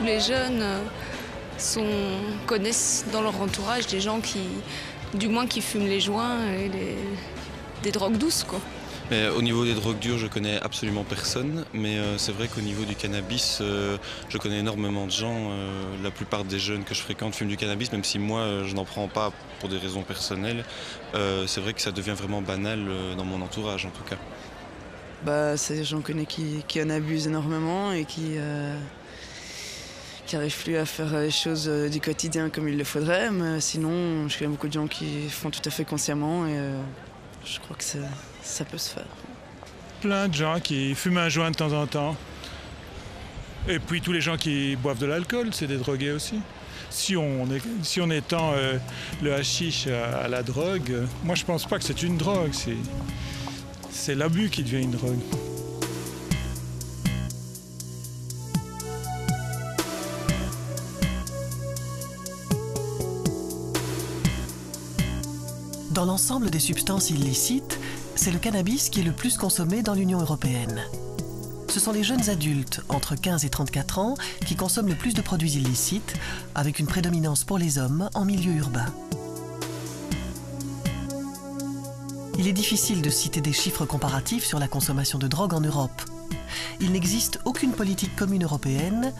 les jeunes connaissent dans leur entourage des gens qui fument les joints et des drogues douces, quoi. Mais au niveau des drogues dures, je connais absolument personne, mais c'est vrai qu'au niveau du cannabis, je connais énormément de gens. La plupart des jeunes que je fréquente fument du cannabis, même si moi je n'en prends pas pour des raisons personnelles. C'est vrai que ça devient vraiment banal dans mon entourage en tout cas. J'en connais qui en abusent énormément et qui n'arrivent plus à faire les choses du quotidien comme il le faudrait. Mais sinon, je connais beaucoup de gens qui font tout à fait consciemment et je crois que ça peut se faire. Plein de gens qui fument un joint de temps en temps. Et puis tous les gens qui boivent de l'alcool, c'est des drogués aussi. Si on étend le hashish à la drogue, moi je pense pas que c'est une drogue, c'est l'abus qui devient une drogue. Dans l'ensemble des substances illicites, c'est le cannabis qui est le plus consommé dans l'Union européenne. Ce sont les jeunes adultes, entre 15 et 34 ans, qui consomment le plus de produits illicites, avec une prédominance pour les hommes en milieu urbain. Il est difficile de citer des chiffres comparatifs sur la consommation de drogue en Europe. Il n'existe aucune politique commune européenne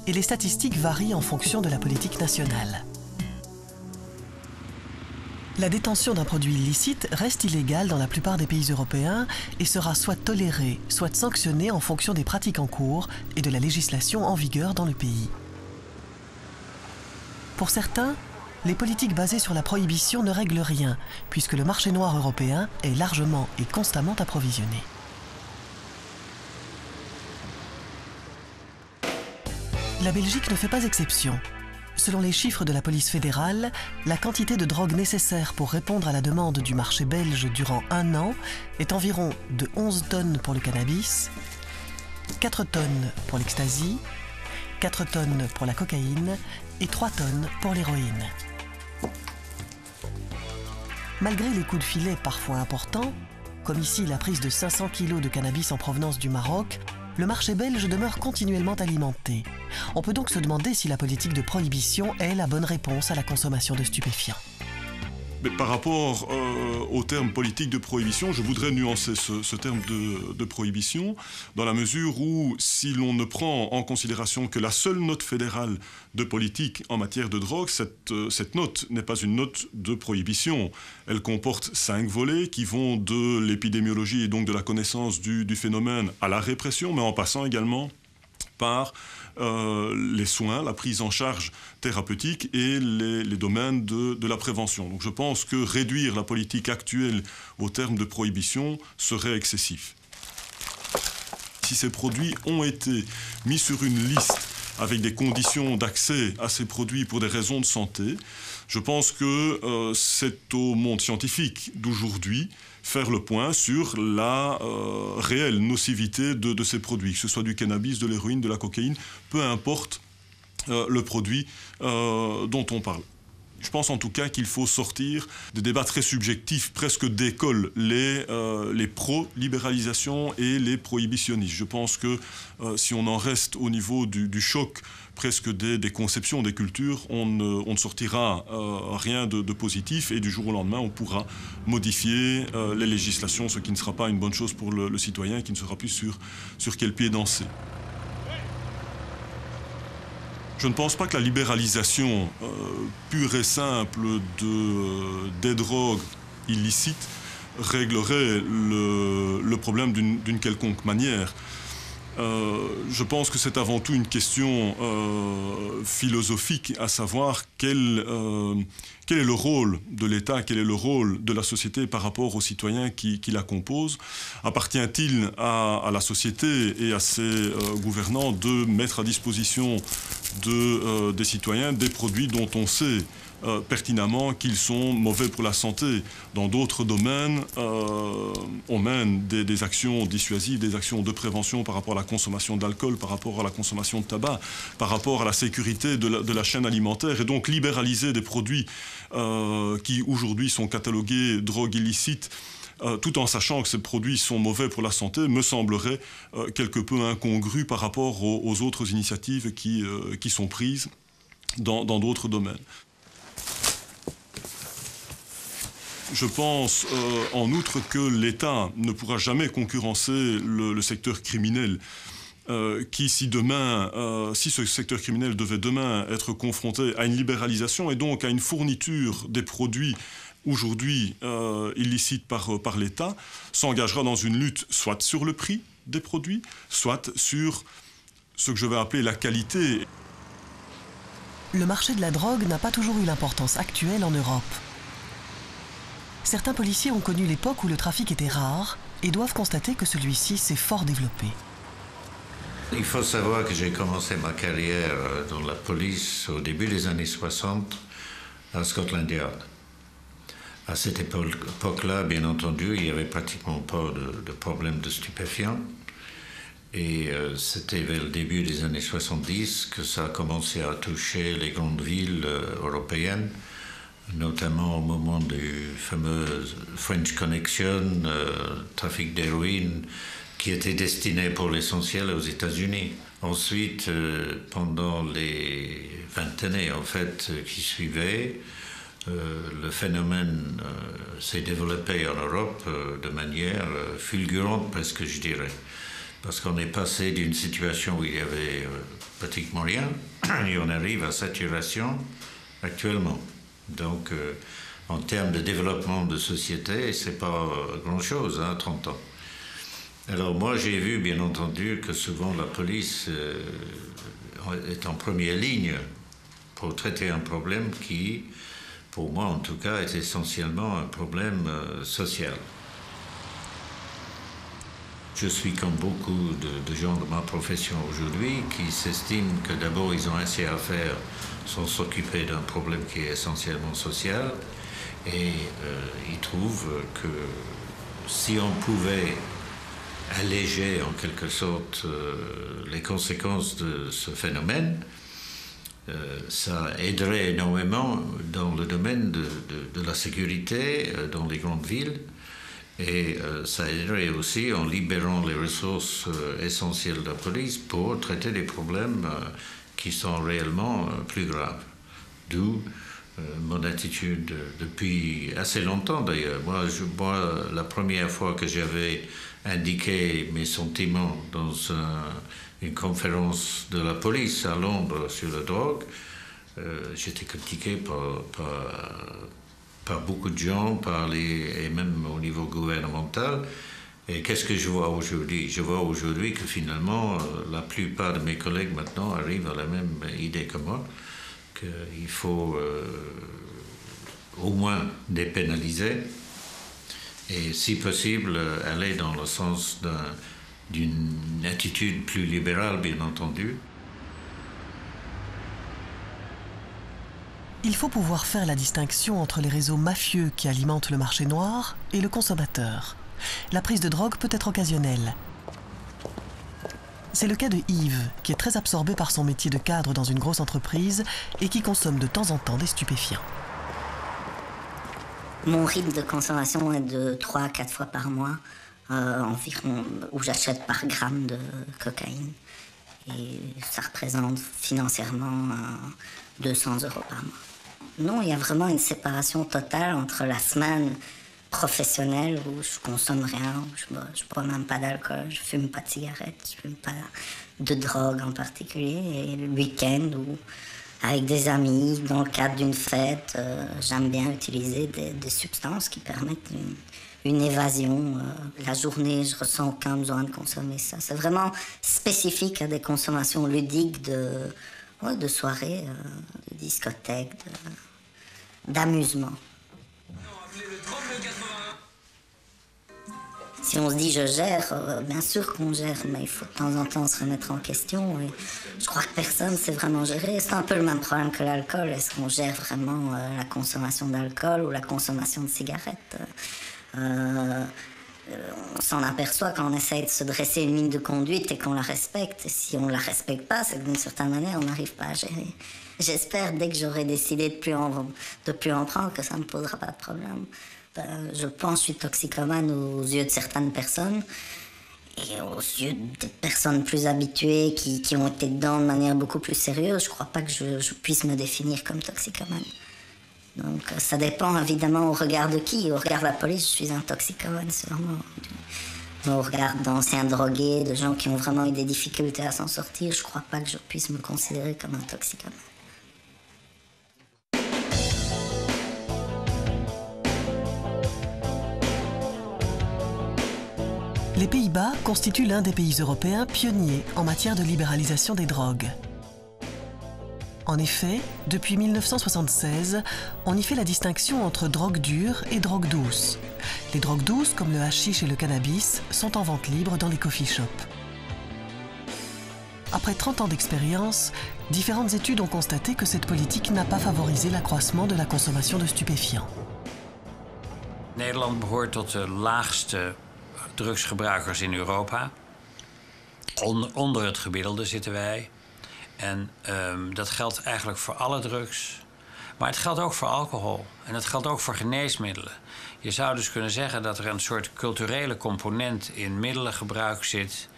et les statistiques varient en fonction de la politique nationale. La détention d'un produit illicite reste illégale dans la plupart des pays européens et sera soit tolérée, soit sanctionnée en fonction des pratiques en cours et de la législation en vigueur dans le pays. Pour certains, les politiques basées sur la prohibition ne règlent rien, puisque le marché noir européen est largement et constamment approvisionné. La Belgique ne fait pas exception. Selon les chiffres de la police fédérale, la quantité de drogue nécessaire pour répondre à la demande du marché belge durant un an est environ de 11 tonnes pour le cannabis, 4 tonnes pour l'ecstasy, 4 tonnes pour la cocaïne et 3 tonnes pour l'héroïne. Malgré les coups de filet parfois importants, comme ici la prise de 500 kg de cannabis en provenance du Maroc, le marché belge demeure continuellement alimenté. On peut donc se demander si la politique de prohibition est la bonne réponse à la consommation de stupéfiants. Mais par rapport au terme politique de prohibition, je voudrais nuancer ce terme de prohibition dans la mesure où si l'on ne prend en considération que la seule note fédérale de politique en matière de drogue, cette note n'est pas une note de prohibition. Elle comporte 5 volets qui vont de l'épidémiologie et donc de la connaissance du phénomène à la répression, mais en passant également par les soins, la prise en charge thérapeutique et les domaines de la prévention. Donc je pense que réduire la politique actuelle au terme de prohibition serait excessif. Si ces produits ont été mis sur une liste avec des conditions d'accès à ces produits pour des raisons de santé, je pense que c'est au monde scientifique d'aujourd'hui faire le point sur la réelle nocivité de ces produits, que ce soit du cannabis, de l'héroïne, de la cocaïne, peu importe le produit dont on parle. Je pense en tout cas qu'il faut sortir des débats très subjectifs, presque d'école, les pro-libéralisation et les prohibitionnistes. Je pense que si on en reste au niveau du choc, presque des conceptions, des cultures, on ne sortira rien de positif et du jour au lendemain, on pourra modifier les législations, ce qui ne sera pas une bonne chose pour le citoyen, qui ne saura plus sur quel pied danser. Je ne pense pas que la libéralisation pure et simple des drogues illicites réglerait le problème d'une quelconque manière. Je pense que c'est avant tout une question philosophique, à savoir quel est le rôle de l'État, quel est le rôle de la société par rapport aux citoyens qui la composent. Appartient-il à la société et à ses gouvernants de mettre à disposition des citoyens des produits dont on sait pertinemment qu'ils sont mauvais pour la santé. Dans d'autres domaines, on mène des actions dissuasives, des actions de prévention par rapport à la consommation d'alcool, par rapport à la consommation de tabac, par rapport à la sécurité de la chaîne alimentaire, et donc libéraliser des produits qui aujourd'hui sont catalogués drogue illicite tout en sachant que ces produits sont mauvais pour la santé, me semblerait quelque peu incongru par rapport aux autres initiatives qui sont prises dans d'autres domaines. Je pense en outre que l'État ne pourra jamais concurrencer le secteur criminel. Si ce secteur criminel devait demain être confronté à une libéralisation et donc à une fourniture des produits aujourd'hui illicites par l'État, s'engagera dans une lutte soit sur le prix des produits, soit sur ce que je vais appeler la qualité. Le marché de la drogue n'a pas toujours eu l'importance actuelle en Europe. Certains policiers ont connu l'époque où le trafic était rare et doivent constater que celui-ci s'est fort développé. Il faut savoir que j'ai commencé ma carrière dans la police au début des années 60 à Scotland Yard. À cette époque-là, bien entendu, il n'y avait pratiquement pas de problème de stupéfiants. Et c'était vers le début des années 70 que ça a commencé à toucher les grandes villes européennes, notamment au moment du fameux French Connection, trafic d'héroïne, qui était destiné pour l'essentiel aux États-Unis. Ensuite, pendant les 20 années en fait, qui suivaient, le phénomène s'est développé en Europe de manière fulgurante, presque je dirais. Parce qu'on est passé d'une situation où il y avait pratiquement rien, et on arrive à saturation actuellement. Donc, en termes de développement de société, c'est pas grand-chose, 30 ans. Alors moi, j'ai vu, bien entendu, que souvent la police est en première ligne pour traiter un problème qui, pour moi en tout cas, est essentiellement un problème social. Je suis comme beaucoup de gens de ma profession aujourd'hui qui s'estiment que d'abord ils ont assez à faire sans s'occuper d'un problème qui est essentiellement social, et ils trouvent que si on pouvait alléger en quelque sorte les conséquences de ce phénomène, ça aiderait énormément dans le domaine de la sécurité dans les grandes villes, et ça aiderait aussi en libérant les ressources essentielles de la police pour traiter des problèmes qui sont réellement plus graves. D'où mon attitude depuis assez longtemps d'ailleurs. Moi, la première fois que j'avais indiqué mes sentiments dans une conférence de la police à Londres sur la drogue, j'étais critiqué par beaucoup de gens, et même au niveau gouvernemental. Et qu'est-ce que je vois aujourd'hui? Je vois aujourd'hui que finalement, la plupart de mes collègues maintenant arrivent à la même idée que moi, qu'il faut au moins dépénaliser et, si possible, aller dans le sens d'une attitude plus libérale, bien entendu. Il faut pouvoir faire la distinction entre les réseaux mafieux qui alimentent le marché noir et le consommateur. La prise de drogue peut être occasionnelle. C'est le cas de Yves, qui est très absorbé par son métier de cadre dans une grosse entreprise et qui consomme de temps en temps des stupéfiants. Mon rythme de consommation est de 3 à 4 fois par mois, environ, où j'achète par gramme de cocaïne. Et ça représente financièrement 200 € par mois. Non, il y a vraiment une séparation totale entre la semaine professionnelle où je consomme rien, je bois même pas d'alcool, je fume pas de cigarettes, je fume pas de drogue en particulier, et le week-end où, avec des amis, dans le cadre d'une fête, j'aime bien utiliser des substances qui permettent une évasion. La journée, je ressens aucun besoin de consommer ça. C'est vraiment spécifique à des consommations ludiques de soirées, de discothèques, d'amusement. Si on se dit je gère, bien sûr qu'on gère, mais il faut de temps en temps se remettre en question. Et je crois que personne ne sait vraiment gérer. C'est un peu le même problème que l'alcool. Est-ce qu'on gère vraiment la consommation d'alcool ou la consommation de cigarettes? On s'en aperçoit quand on essaye de se dresser une ligne de conduite et qu'on la respecte. Et si on ne la respecte pas, c'est que d'une certaine manière, on n'arrive pas à gérer. J'espère, dès que j'aurai décidé de plus en prendre, que ça ne me posera pas de problème. je pense, je suis toxicomane aux yeux de certaines personnes. Et aux yeux des personnes plus habituées qui ont été dedans de manière beaucoup plus sérieuse, je ne crois pas que je puisse me définir comme toxicomane. Donc ça dépend évidemment au regard de qui. Au regard de la police, je suis un toxicomane sûrement. Au regard d'anciens drogués, de gens qui ont vraiment eu des difficultés à s'en sortir, je ne crois pas que je puisse me considérer comme un toxicomane. Les Pays-Bas constituent l'un des pays européens pionniers en matière de libéralisation des drogues. En effet, depuis 1976, on y fait la distinction entre drogue dure et drogue douce. Les drogues douces, comme le hashish et le cannabis, sont en vente libre dans les coffee shops. Après 30 ans d'expérience, différentes études ont constaté que cette politique n'a pas favorisé l'accroissement de la consommation de stupéfiants. Nederland behoort tot de laagste drugsgebruikers in Europa. Onder het gemiddelde zitten wij. En dat geldt eigenlijk voor alle drugs. Maar het geldt ook voor alcohol. En het geldt ook voor geneesmiddelen. Je zou dus kunnen zeggen dat er een soort culturele component in middelengebruik zit,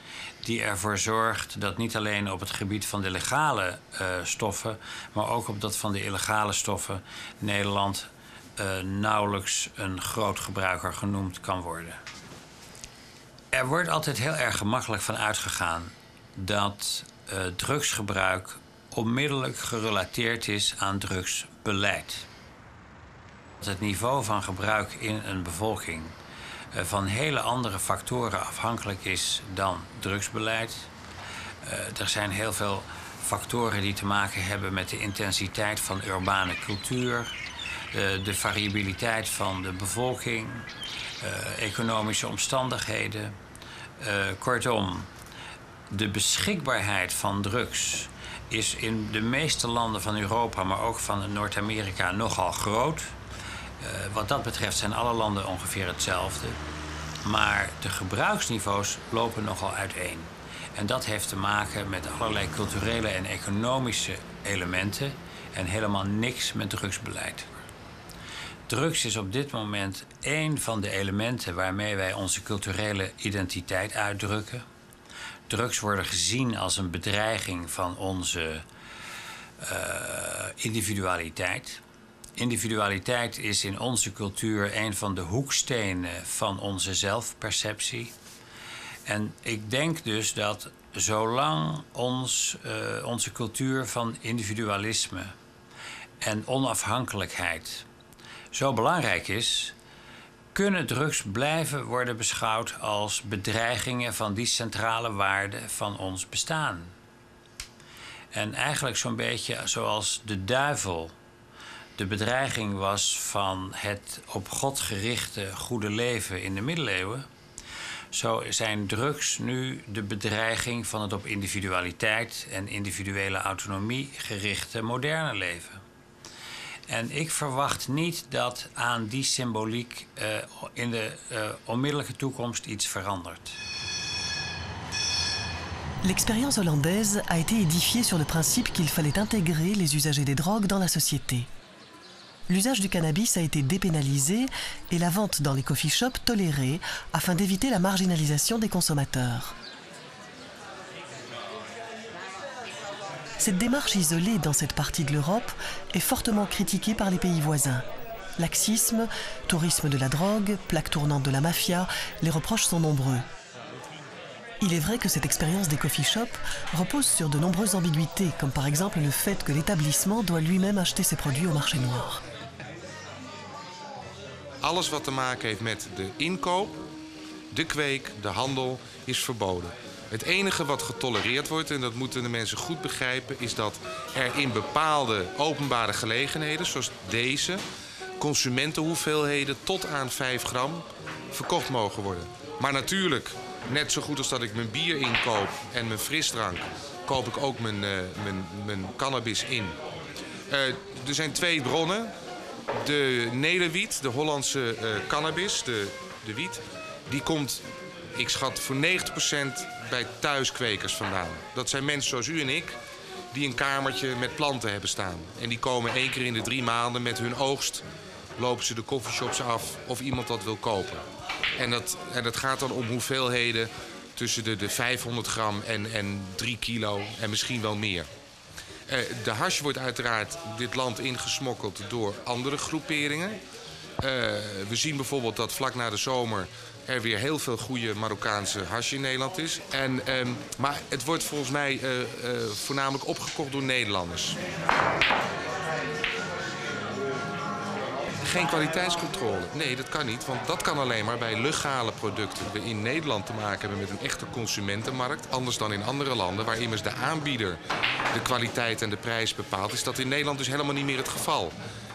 die ervoor zorgt dat niet alleen op het gebied van de legale stoffen, maar ook op dat van de illegale stoffen Nederland nauwelijks een groot gebruiker genoemd kan worden. Er wordt altijd heel erg gemakkelijk van uitgegaan dat drugsgebruik onmiddellijk gerelateerd is aan drugsbeleid. Het niveau van gebruik in een bevolking van hele andere factoren afhankelijk is dan drugsbeleid. Er zijn heel veel factoren die te maken hebben met de intensiteit van urbane cultuur, de variabiliteit van de bevolking, economische omstandigheden. Kortom, de beschikbaarheid van drugs is in de meeste landen van Europa, maar ook van Noord-Amerika, nogal groot. Wat dat betreft zijn alle landen ongeveer hetzelfde. Maar de gebruiksniveaus lopen nogal uiteen. En dat heeft te maken met allerlei culturele en economische elementen en helemaal niks met drugsbeleid. Drugs is op dit moment één van de elementen waarmee wij onze culturele identiteit uitdrukken. Drugs worden gezien als een bedreiging van onze individualiteit. Individualiteit is in onze cultuur een van de hoekstenen van onze zelfperceptie. En ik denk dus dat zolang onze cultuur van individualisme en onafhankelijkheid zo belangrijk is, kunnen drugs blijven worden beschouwd als bedreigingen van die centrale waarden van ons bestaan. En eigenlijk zo'n beetje zoals de duivel de bedreiging was van het op God gerichte goede leven in de middeleeuwen, zo zijn drugs nu de bedreiging van het op individualiteit en individuele autonomie gerichte moderne leven. En ik verwacht niet dat aan die symboliek in de onmiddellijke toekomst iets verandert. L'expérience hollandaise a été édifiée sur le principe qu'il fallait intégrer les usagers des drogues dans la société. L'usage du cannabis a été dépénalisé et la vente dans les coffee shops tolérée afin d'éviter la marginalisation des consommateurs. Cette démarche isolée dans cette partie de l'Europe est fortement critiquée par les pays voisins. Laxisme, tourisme de la drogue, plaque tournante de la mafia, les reproches sont nombreux. Il est vrai que cette expérience des coffee shops repose sur de nombreuses ambiguïtés, comme par exemple le fait que l'établissement doit lui-même acheter ses produits au marché noir. Alles wat te maken heeft met de inkoop, de kweek, de handel, is verboden. Het enige wat getolereerd wordt, en dat moeten de mensen goed begrijpen, is dat er in bepaalde openbare gelegenheden, zoals deze, consumentenhoeveelheden tot aan 5 gram verkocht mogen worden. Maar natuurlijk, net zo goed als dat ik mijn bier inkoop en mijn frisdrank, koop ik ook mijn cannabis in. Er zijn 2 bronnen. De nederwiet, de Hollandse cannabis, de wiet, die komt, ik schat, voor 90% bij thuiskwekers vandaan. Dat zijn mensen zoals u en ik, die een kamertje met planten hebben staan. En die komen 1 keer in de 3 maanden met hun oogst lopen ze de coffeeshops af of iemand dat wil kopen. En dat gaat dan om hoeveelheden tussen de 500 gram en 3 kilo en misschien wel meer. De hash wordt uiteraard dit land ingesmokkeld door andere groeperingen. We zien bijvoorbeeld dat vlak na de zomer er weer heel veel goede Marokkaanse hash in Nederland is. Maar het wordt volgens mij voornamelijk opgekocht door Nederlanders. Geen kwaliteitscontrole. Nee, dat kan niet, want dat kan alleen maar bij legale producten. We in Nederland te maken hebben met een echte consumentenmarkt, anders dan in andere landen, waar immers de aanbieder de kwaliteit en de prijs bepaalt, is dat in Nederland dus helemaal niet meer het geval.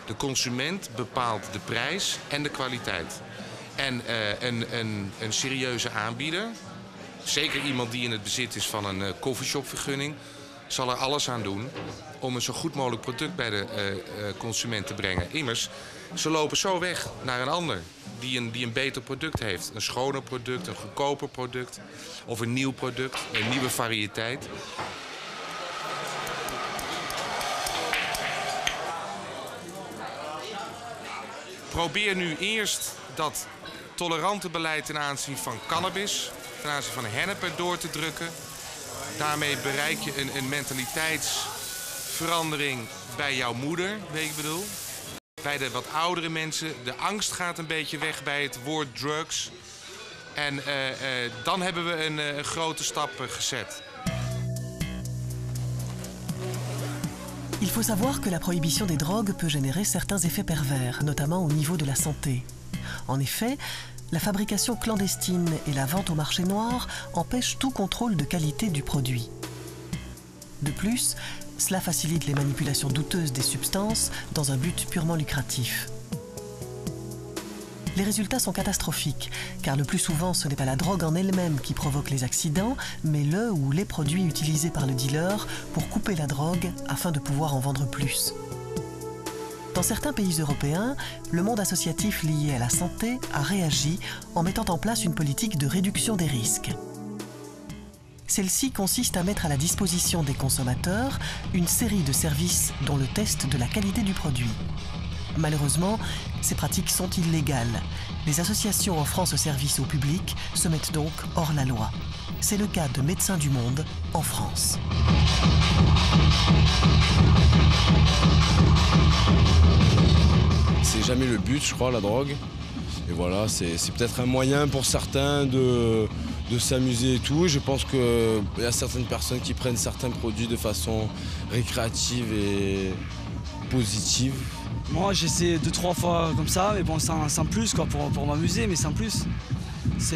De consument bepaalt de prijs en de kwaliteit. En een serieuze aanbieder, zeker iemand die in het bezit is van een coffeeshopvergunning, zal er alles aan doen om een zo goed mogelijk product bij de consument te brengen. Immers, ze lopen zo weg naar een ander die een beter product heeft. Een schoner product, een goedkoper product of een nieuw product, een nieuwe variëteit. Probeer nu eerst dat tolerante beleid ten aanzien van cannabis, ten aanzien van hennep door te drukken. Daarmee bereik je een mentaliteitsverandering bij jouw moeder, weet ik bedoel. Bij de wat oudere mensen. De angst gaat een beetje weg bij het woord drugs. En dan hebben we een grote stap gezet. Il faut savoir que la prohibition des drogues peut générer certains effets pervers, notamment au niveau de la santé. En effet, la fabrication clandestine et la vente au marché noir empêchent tout contrôle de qualité du produit. De plus, cela facilite les manipulations douteuses des substances dans un but purement lucratif. Les résultats sont catastrophiques, car le plus souvent ce n'est pas la drogue en elle-même qui provoque les accidents, mais le ou les produits utilisés par le dealer pour couper la drogue afin de pouvoir en vendre plus. Dans certains pays européens, le monde associatif lié à la santé a réagi en mettant en place une politique de réduction des risques. Celle-ci consiste à mettre à la disposition des consommateurs une série de services dont le test de la qualité du produit. Malheureusement, ces pratiques sont illégales. Les associations offrant ce service au public se mettent donc hors la loi. C'est le cas de Médecins du Monde en France. C'est jamais le but, je crois, la drogue. Et voilà, c'est peut-être un moyen pour certains de s'amuser et tout. Je pense qu'il y a certaines personnes qui prennent certains produits de façon récréative et positive. Moi j'essaie 2-3 fois comme ça, mais bon sans plus quoi, pour m'amuser, mais sans plus. Ça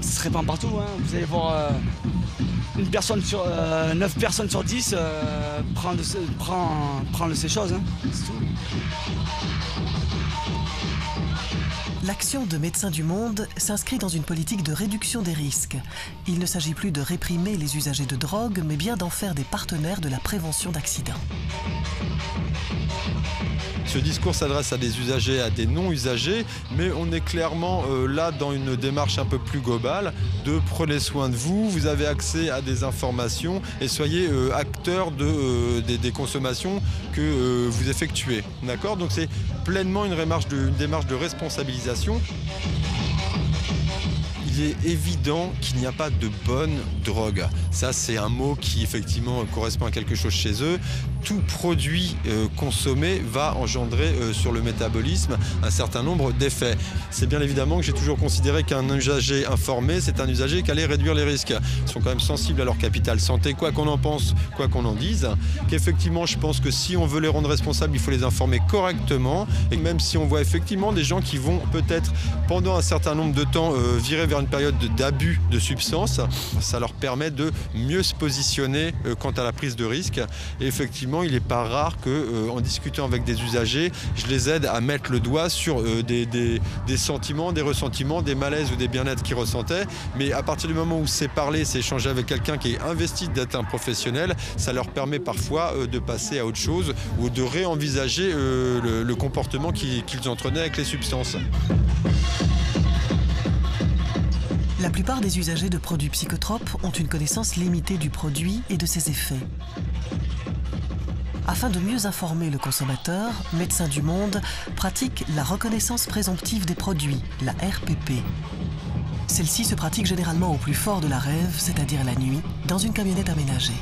se répand partout, hein. Vous allez voir 9 personnes sur 10 prendre ces choses, hein. C'est tout. L'action de Médecins du Monde s'inscrit dans une politique de réduction des risques. Il ne s'agit plus de réprimer les usagers de drogue, mais bien d'en faire des partenaires de la prévention d'accidents. Ce discours s'adresse à des usagers et à des non-usagers, mais on est clairement là dans une démarche un peu plus globale de prenez soin de vous, vous avez accès à des informations et soyez acteurs des consommations que vous effectuez. D'accord ? Donc c'est pleinement une démarche de responsabilisation. Il est évident qu'il n'y a pas de bonne drogue. Ça, c'est un mot qui, effectivement, correspond à quelque chose chez eux. Tout produit consommé va engendrer sur le métabolisme un certain nombre d'effets. C'est bien évidemment que j'ai toujours considéré qu'un usager informé, c'est un usager qui allait réduire les risques. Ils sont quand même sensibles à leur capital santé, quoi qu'on en pense, quoi qu'on en dise. Qu'effectivement, je pense que si on veut les rendre responsables, il faut les informer correctement. Et même si on voit effectivement des gens qui vont peut-être, pendant un certain nombre de temps, virer vers une période d'abus de substances, ça leur permet de mieux se positionner quant à la prise de risque. Et effectivement, il n'est pas rare qu'en discutant avec des usagers, je les aide à mettre le doigt sur des sentiments, des ressentiments, des malaises ou des bien-être qu'ils ressentaient. Mais à partir du moment où c'est parler, c'est échanger avec quelqu'un qui est investi d'être un professionnel, ça leur permet parfois de passer à autre chose ou de réenvisager le comportement qu'ils entretenaient avec les substances. La plupart des usagers de produits psychotropes ont une connaissance limitée du produit et de ses effets. Afin de mieux informer le consommateur, Médecins du Monde pratique la reconnaissance présomptive des produits, la RPP. Celle-ci se pratique généralement au plus fort de la rêve, c'est-à-dire la nuit, dans une camionnette aménagée.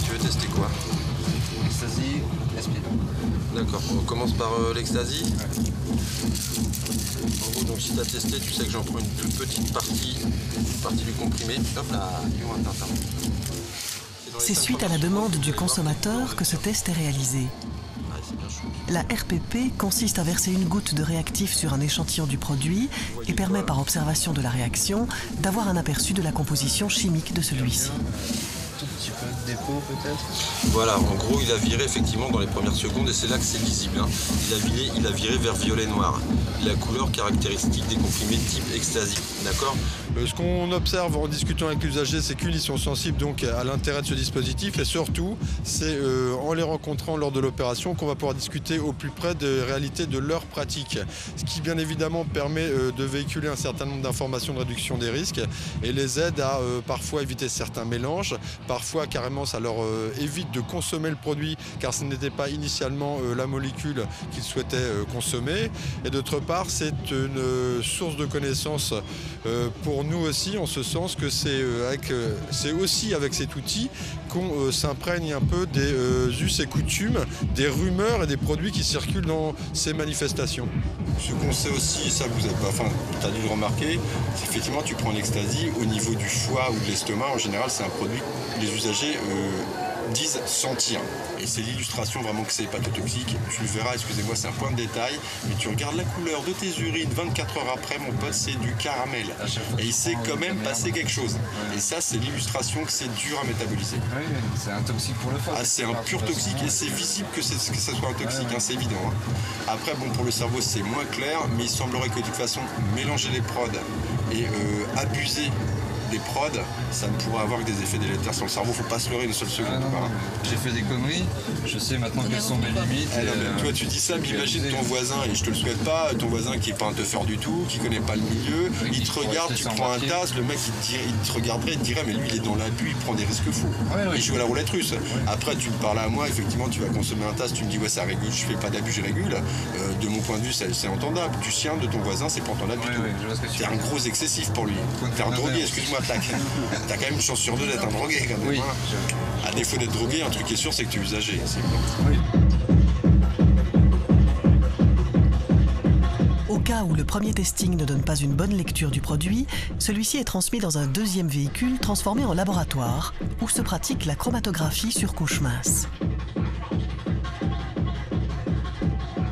Tu veux tester quoi? Ecstasy, Esprit. D'accord, on commence par l'Ecstasy. En gros, donc si tu as testé, tu sais que j'en prends une toute petite partie du comprimé. Hop là, C'est suite à la demande du consommateur que ce test est réalisé. La RPP consiste à verser une goutte de réactif sur un échantillon du produit et permet par observation de la réaction d'avoir un aperçu de la composition chimique de celui-ci. Tout petit peu de dépôt peut-être. Voilà, en gros il a viré effectivement dans les premières secondes et c'est là que c'est lisible. Hein. Il a viré vers violet-noir. La couleur caractéristique des comprimés type Ecstasy. D'accord. Ce qu'on observe en discutant avec l'usager, c'est qu'ils sont sensibles donc à l'intérêt de ce dispositif et surtout c'est en les rencontrant lors de l'opération qu'on va pouvoir discuter au plus près des réalités de leur pratique. Ce qui bien évidemment permet de véhiculer un certain nombre d'informations de réduction des risques et les aide à parfois éviter certains mélanges. Parfois, carrément, ça leur évite de consommer le produit car ce n'était pas initialement la molécule qu'ils souhaitaient consommer. Et d'autre part, c'est une source de connaissances pour nous aussi, en ce sens que c'est aussi avec cet outil qu'on s'imprègne un peu des us et coutumes, des rumeurs et des produits qui circulent dans ces manifestations. Ce qu'on sait aussi, ça vous tu as dû le remarquer, c'est effectivement tu prends l'Ecstasy au niveau du foie ou de l'estomac, en général c'est un produit que les usagers disent sentir. Et c'est l'illustration vraiment que c'est hépatotoxique. Tu le verras, excusez-moi, c'est un point de détail, mais tu regardes la couleur de tes urines 24 heures après, mon pote, c'est du caramel. Et il s'est quand même passé quelque chose. Et ça, c'est l'illustration que c'est dur à métaboliser. Oui, c'est un toxique pour le foie. Ah, c'est un pur toxique et c'est visible que ça soit un toxique, hein, c'est évident. Hein. Après, bon, pour le cerveau, c'est moins clair, mais il semblerait que de toute façon, mélanger les prods et abuser des prods, ça ne pourra avoir que des effets délétères sur le cerveau. Faut pas se leurrer une seule seconde. Voilà. J'ai fait des conneries, je sais maintenant quelles sont mes limites. Toi tu dis ça, mais imagine ton voisin, et je te le souhaite pas, ton voisin qui est pas un teufeur du tout, qui connaît pas le milieu, il te regarde, tu prends un tasse, le mec il te regarderait, il te dirait mais lui il est dans l'abus, il prend des risques fous. Il joue à la roulette russe. Ouais. Après tu me parles à moi, effectivement tu vas consommer un tasse, tu me dis ouais ça régule, je fais pas d'abus, je régule. De mon point de vue c'est entendable. Du sien de ton voisin c'est pas entendable du tout. T'es un gros excessif pour lui. T'es un drogué, excuse-moi. T'as quand même une chance sur deux d'être un drogué quand même. Oui. Hein. À défaut d'être drogué, un truc qui est sûr, c'est que tu es usagé. Oui. Au cas où le premier testing ne donne pas une bonne lecture du produit, celui-ci est transmis dans un deuxième véhicule transformé en laboratoire, où se pratique la chromatographie sur couche mince.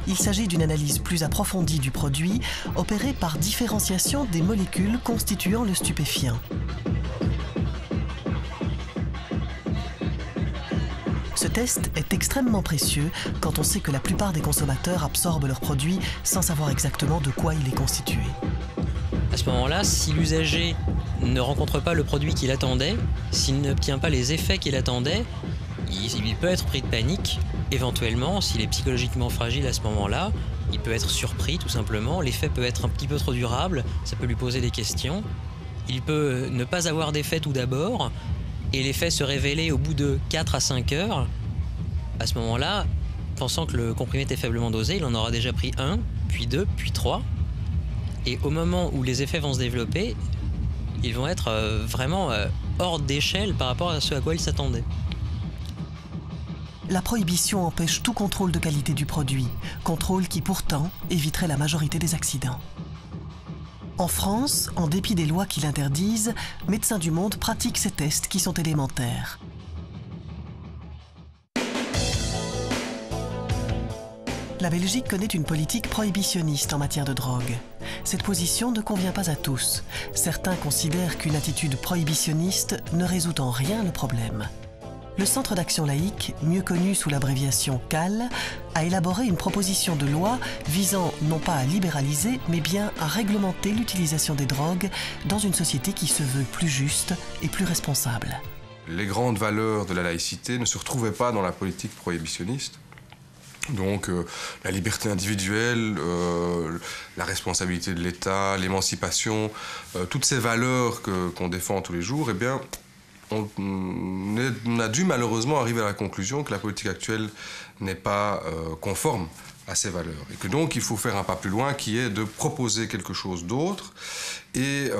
Il s'agit d'une analyse plus approfondie du produit, opérée par différenciation des molécules constituant le stupéfiant. Ce test est extrêmement précieux quand on sait que la plupart des consommateurs absorbent leurs produits sans savoir exactement de quoi il est constitué. À ce moment-là, si l'usager ne rencontre pas le produit qu'il attendait, s'il n'obtient pas les effets qu'il attendait, il peut être pris de panique. Éventuellement, s'il est psychologiquement fragile à ce moment-là, il peut être surpris tout simplement. L'effet peut être un petit peu trop durable, ça peut lui poser des questions. Il peut ne pas avoir d'effet tout d'abord, et l'effet se révéler au bout de 4 à 5 heures. À ce moment-là, pensant que le comprimé était faiblement dosé, il en aura déjà pris 1, puis 2, puis 3. Et au moment où les effets vont se développer, ils vont être vraiment hors d'échelle par rapport à ce à quoi il s'attendait. La prohibition empêche tout contrôle de qualité du produit, contrôle qui pourtant éviterait la majorité des accidents. En France, en dépit des lois qui l'interdisent, Médecins du Monde pratiquent ces tests qui sont élémentaires. La Belgique connaît une politique prohibitionniste en matière de drogue. Cette position ne convient pas à tous. Certains considèrent qu'une attitude prohibitionniste ne résout en rien le problème. Le Centre d'action laïque, mieux connu sous l'abréviation CAL, a élaboré une proposition de loi visant non pas à libéraliser, mais bien à réglementer l'utilisation des drogues dans une société qui se veut plus juste et plus responsable. Les grandes valeurs de la laïcité ne se retrouvaient pas dans la politique prohibitionniste. Donc la liberté individuelle, la responsabilité de l'État, l'émancipation, toutes ces valeurs qu'on défend tous les jours, eh bien, on a dû malheureusement arriver à la conclusion que la politique actuelle n'est pas conforme à ces valeurs. Et que donc il faut faire un pas plus loin qui est de proposer quelque chose d'autre. Et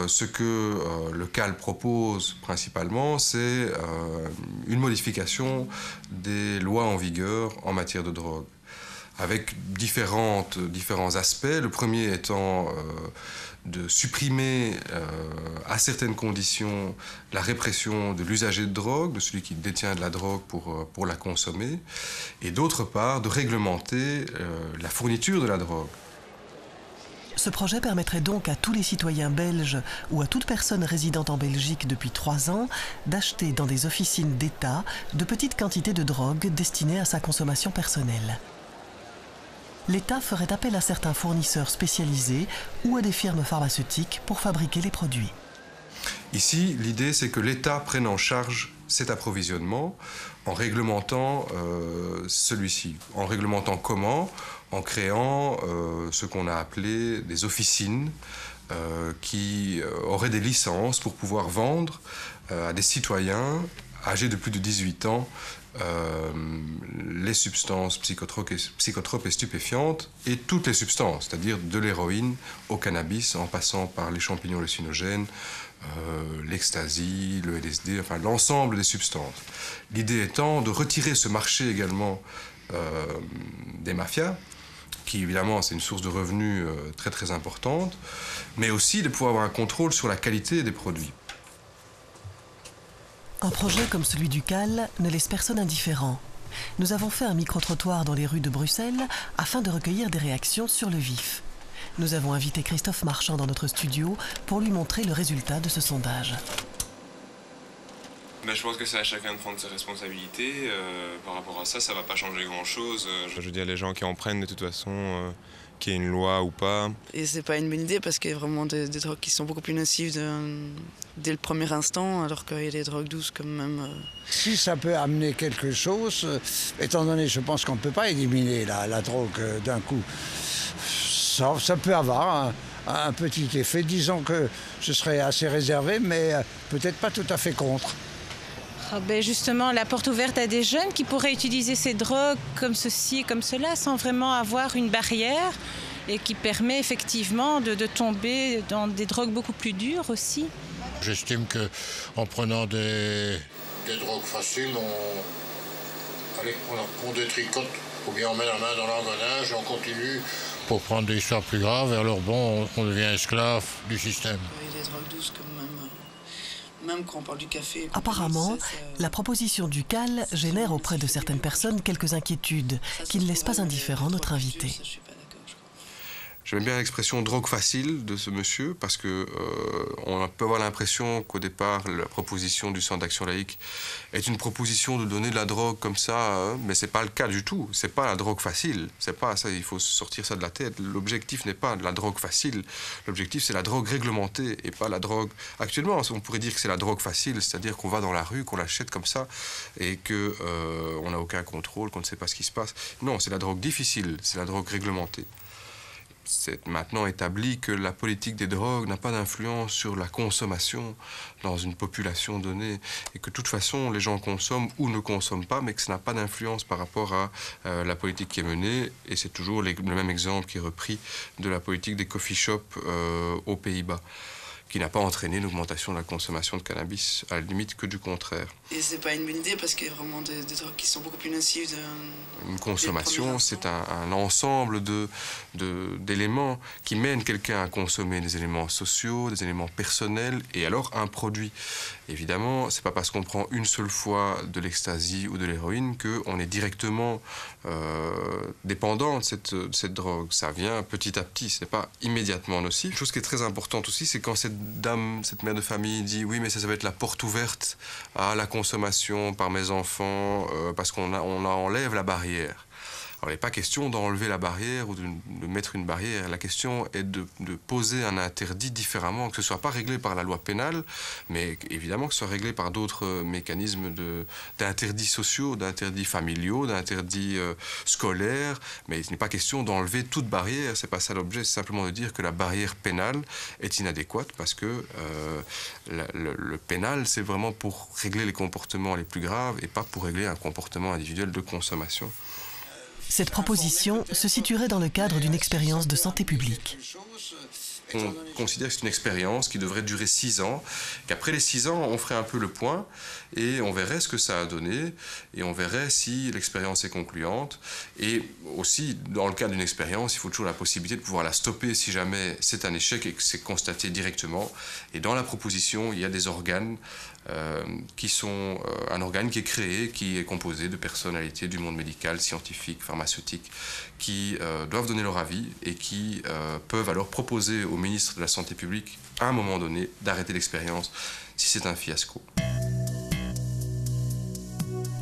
ce que le CAL propose principalement, c'est une modification des lois en vigueur en matière de drogue, avec différents aspects. Le premier étant de supprimer à certaines conditions la répression de l'usager de drogue, de celui qui détient de la drogue pour la consommer, et d'autre part de réglementer la fourniture de la drogue. Ce projet permettrait donc à tous les citoyens belges ou à toute personne résidant en Belgique depuis 3 ans d'acheter dans des officines d'État de petites quantités de drogue destinées à sa consommation personnelle. L'État ferait appel à certains fournisseurs spécialisés ou à des firmes pharmaceutiques pour fabriquer les produits. Ici, l'idée, c'est que l'État prenne en charge cet approvisionnement en réglementant celui-ci. En réglementant comment? En créant ce qu'on a appelé des officines qui auraient des licences pour pouvoir vendre à des citoyens âgés de plus de 18 ans les substances psychotropes et stupéfiantes et toutes les substances, c'est-à-dire de l'héroïne au cannabis en passant par les champignons hallucinogènes, l'ecstasy, le LSD, enfin l'ensemble des substances. L'idée étant de retirer ce marché également des mafias, qui évidemment c'est une source de revenus très très importante, mais aussi de pouvoir avoir un contrôle sur la qualité des produits. Un projet comme celui du CAL ne laisse personne indifférent. Nous avons fait un micro-trottoir dans les rues de Bruxelles afin de recueillir des réactions sur le vif. Nous avons invité Christophe Marchand dans notre studio pour lui montrer le résultat de ce sondage. Je pense que c'est à chacun de prendre ses responsabilités. Par rapport à ça, ça ne va pas changer grand-chose. Je veux dire, les gens qui en prennent de toute façon, qu'il y ait une loi ou pas. Et c'est pas une bonne idée parce qu'il y a vraiment des drogues qui sont beaucoup plus nocives dès le premier instant, alors qu'il y a des drogues douces quand même. Si ça peut amener quelque chose, étant donné, je pense qu'on ne peut pas éliminer la drogue d'un coup, ça peut avoir un petit effet. Disons que je serais assez réservé, mais peut-être pas tout à fait contre. Justement, la porte ouverte à des jeunes qui pourraient utiliser ces drogues comme ceci et comme cela sans vraiment avoir une barrière et qui permet effectivement de tomber dans des drogues beaucoup plus dures aussi. J'estime qu'en prenant des drogues faciles, on détricote ou bien on met la main dans l'engrenage et on continue pour prendre des histoires plus graves. Et alors bon, on devient esclave du système. Il y a des drogues douces quand même quand on parle du café. Apparemment, la proposition du CAL génère auprès de certaines personnes quelques inquiétudes qui ne laissent pas indifférent notre invité. J'aime bien l'expression drogue facile de ce monsieur parce que on peut avoir l'impression qu'au départ la proposition du Centre d'action laïque est une proposition de donner de la drogue comme ça, mais c'est pas le cas du tout. C'est pas la drogue facile. C'est pas ça. Il faut sortir ça de la tête. L'objectif n'est pas de la drogue facile. L'objectif c'est la drogue réglementée et pas la drogue. Actuellement, on pourrait dire que c'est la drogue facile, c'est-à-dire qu'on va dans la rue, qu'on l'achète comme ça et que on n'a aucun contrôle, qu'on ne sait pas ce qui se passe. Non, c'est la drogue difficile. C'est la drogue réglementée. C'est maintenant établi que la politique des drogues n'a pas d'influence sur la consommation dans une population donnée et que de toute façon les gens consomment ou ne consomment pas mais que ça n'a pas d'influence par rapport à la politique qui est menée et c'est toujours le même exemple qui est repris de la politique des coffee shops aux Pays-Bas qui n'a pas entraîné l'augmentation de la consommation de cannabis, à la limite que du contraire. Et c'est pas une bonne idée parce qu'il y a vraiment des drogues qui sont beaucoup plus nocives. Une consommation, c'est un ensemble d'éléments qui mènent quelqu'un à consommer des éléments sociaux, des éléments personnels et alors un produit. Évidemment, c'est pas parce qu'on prend une seule fois de l'ecstasy ou de l'héroïne qu'on est directement dépendant de cette drogue. Ça vient petit à petit, c'est pas immédiatement nocif. Une chose qui est très importante aussi, c'est quand cette mère de famille dit oui mais ça va être la porte ouverte à la consommation par mes enfants parce qu'on enlève la barrière. Alors il n'est pas question d'enlever la barrière ou de mettre une barrière. La question est de poser un interdit différemment, que ce ne soit pas réglé par la loi pénale, mais évidemment que ce soit réglé par d'autres mécanismes d'interdits sociaux, d'interdits familiaux, d'interdits scolaires. Mais il n'est pas question d'enlever toute barrière, ce n'est pas ça l'objet, c'est simplement de dire que la barrière pénale est inadéquate parce que le pénal, c'est vraiment pour régler les comportements les plus graves et pas pour régler un comportement individuel de consommation. Cette proposition se situerait dans le cadre d'une expérience de santé publique. On considère que c'est une expérience qui devrait durer 6 ans, qu'après les 6 ans, on ferait un peu le point et on verrait ce que ça a donné et on verrait si l'expérience est concluante. Et aussi, dans le cas d'une expérience, il faut toujours la possibilité de pouvoir la stopper si jamais c'est un échec et que c'est constaté directement. Et dans la proposition, il y a des organes qui sont un organe qui est créé, qui est composé de personnalités du monde médical, scientifique, pharmaceutique, qui doivent donner leur avis et qui peuvent alors proposer au ministre de la Santé publique, à un moment donné, d'arrêter l'expérience si c'est un fiasco.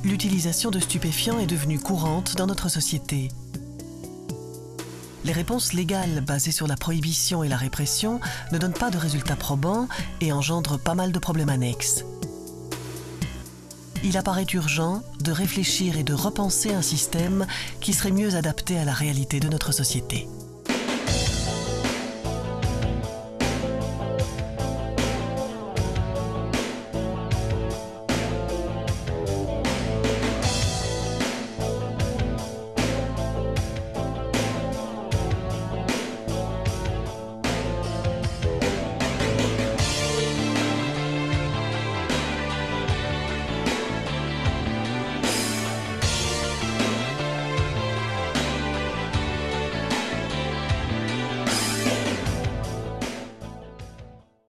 L'utilisation de stupéfiants est devenue courante dans notre société. Les réponses légales basées sur la prohibition et la répression ne donnent pas de résultats probants et engendrent pas mal de problèmes annexes. Il apparaît urgent de réfléchir et de repenser un système qui serait mieux adapté à la réalité de notre société.